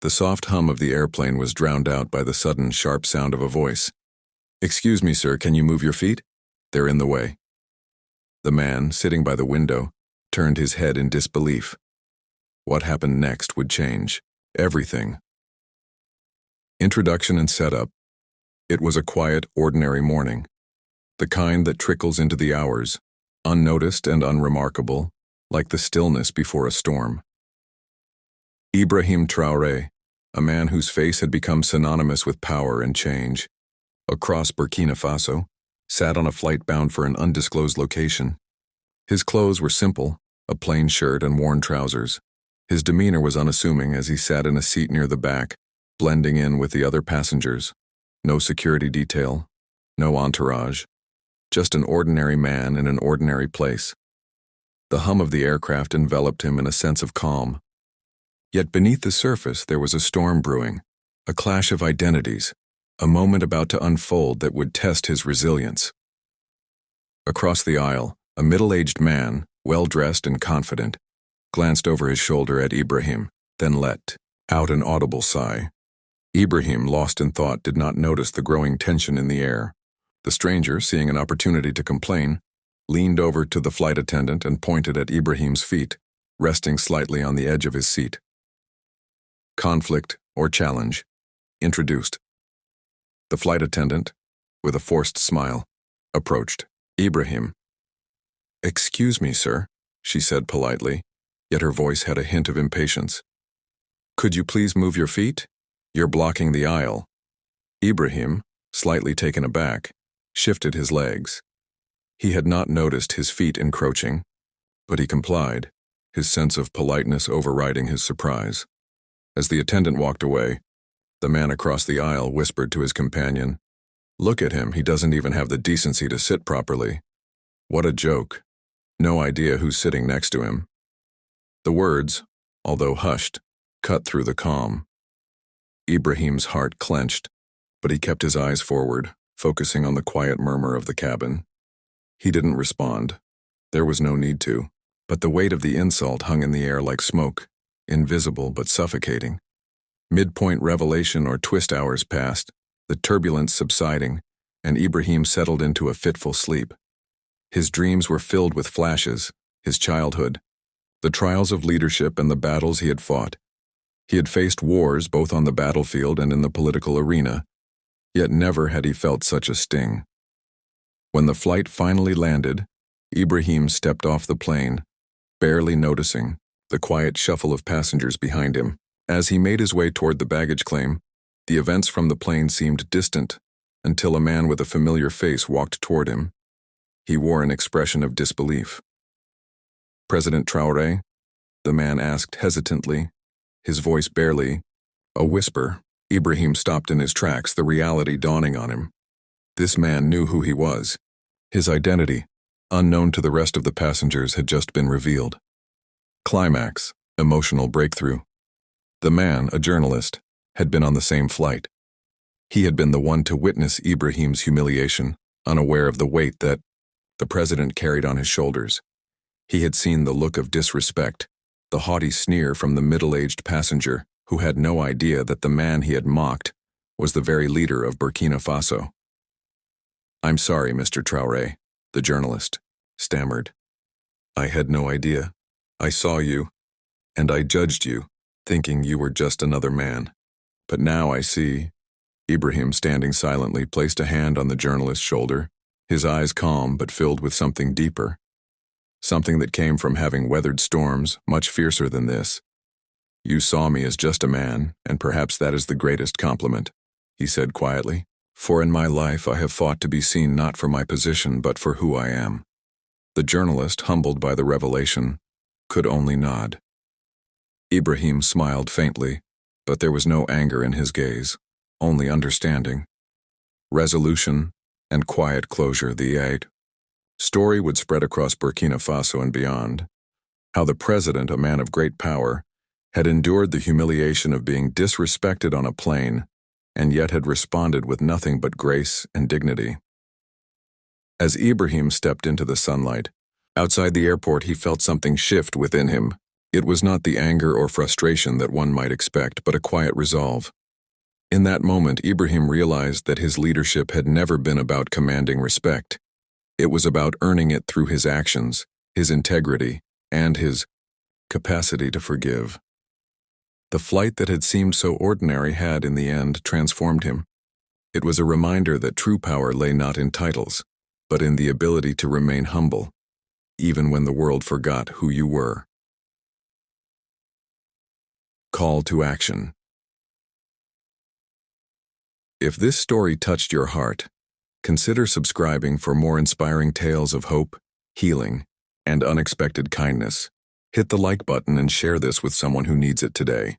The soft hum of the airplane was drowned out by the sudden, sharp sound of a voice. "Excuse me, sir, can you move your feet? They're in the way." The man, sitting by the window, turned his head in disbelief. What happened next would change everything. Introduction and setup. It was a quiet, ordinary morning. The kind that trickles into the hours, unnoticed and unremarkable, like the stillness before a storm. Ibrahim Traoré, a man whose face had become synonymous with power and change, across Burkina Faso, sat on a flight bound for an undisclosed location. His clothes were simple, a plain shirt and worn trousers. His demeanor was unassuming as he sat in a seat near the back, blending in with the other passengers. No security detail, no entourage, just an ordinary man in an ordinary place. The hum of the aircraft enveloped him in a sense of calm. Yet beneath the surface there was a storm brewing, a clash of identities, a moment about to unfold that would test his resilience. Across the aisle, a middle-aged man, well-dressed and confident, glanced over his shoulder at Ibrahim, then let out an audible sigh. Ibrahim, lost in thought, did not notice the growing tension in the air. The stranger, seeing an opportunity to complain, leaned over to the flight attendant and pointed at Ibrahim's feet, resting slightly on the edge of his seat. Conflict or challenge. Introduced. The flight attendant, with a forced smile, approached Ibrahim. "Excuse me, sir," she said politely, yet her voice had a hint of impatience. "Could you please move your feet? You're blocking the aisle." Ibrahim, slightly taken aback, shifted his legs. He had not noticed his feet encroaching, but he complied, his sense of politeness overriding his surprise. As the attendant walked away, the man across the aisle whispered to his companion, "Look at him, he doesn't even have the decency to sit properly. What a joke. No idea who's sitting next to him." The words, although hushed, cut through the calm. Ibrahim's heart clenched, but he kept his eyes forward, focusing on the quiet murmur of the cabin. He didn't respond. There was no need to, but the weight of the insult hung in the air like smoke, invisible but suffocating. Midpoint revelation or twist hours passed, the turbulence subsiding, and Ibrahim settled into a fitful sleep. His dreams were filled with flashes, his childhood, the trials of leadership and the battles he had fought. He had faced wars both on the battlefield and in the political arena, yet never had he felt such a sting. When the flight finally landed, Ibrahim stepped off the plane, barely noticing the quiet shuffle of passengers behind him. As he made his way toward the baggage claim, the events from the plane seemed distant, until a man with a familiar face walked toward him. He wore an expression of disbelief. "President Traoré?" the man asked hesitantly, his voice barely a whisper. Ibrahim stopped in his tracks, the reality dawning on him. This man knew who he was. His identity, unknown to the rest of the passengers, had just been revealed. Climax, emotional breakthrough. The man, a journalist, had been on the same flight. He had been the one to witness Ibrahim's humiliation, unaware of the weight that the president carried on his shoulders. He had seen the look of disrespect, the haughty sneer from the middle-aged passenger who had no idea that the man he had mocked was the very leader of Burkina Faso. "I'm sorry, Mr. Traoré," the journalist stammered. "I had no idea. I saw you, and I judged you, thinking you were just another man. But now I see." Ibrahim, standing silently, placed a hand on the journalist's shoulder, his eyes calm but filled with something deeper. Something that came from having weathered storms much fiercer than this. "You saw me as just a man, and perhaps that is the greatest compliment," he said quietly. "For in my life I have fought to be seen not for my position but for who I am." The journalist, humbled by the revelation, could only nod. Ibrahim smiled faintly, but there was no anger in his gaze, only understanding. Resolution and quiet closure, the story would spread across Burkina Faso and beyond. How the president, a man of great power, had endured the humiliation of being disrespected on a plane, and yet had responded with nothing but grace and dignity. As Ibrahim stepped into the sunlight, outside the airport, he felt something shift within him. It was not the anger or frustration that one might expect, but a quiet resolve. In that moment, Ibrahim realized that his leadership had never been about commanding respect. It was about earning it through his actions, his integrity, and his capacity to forgive. The flight that had seemed so ordinary had, in the end, transformed him. It was a reminder that true power lay not in titles, but in the ability to remain humble, even when the world forgot who you were. Call to action. If this story touched your heart, consider subscribing for more inspiring tales of hope, healing, and unexpected kindness. Hit the like button and share this with someone who needs it today.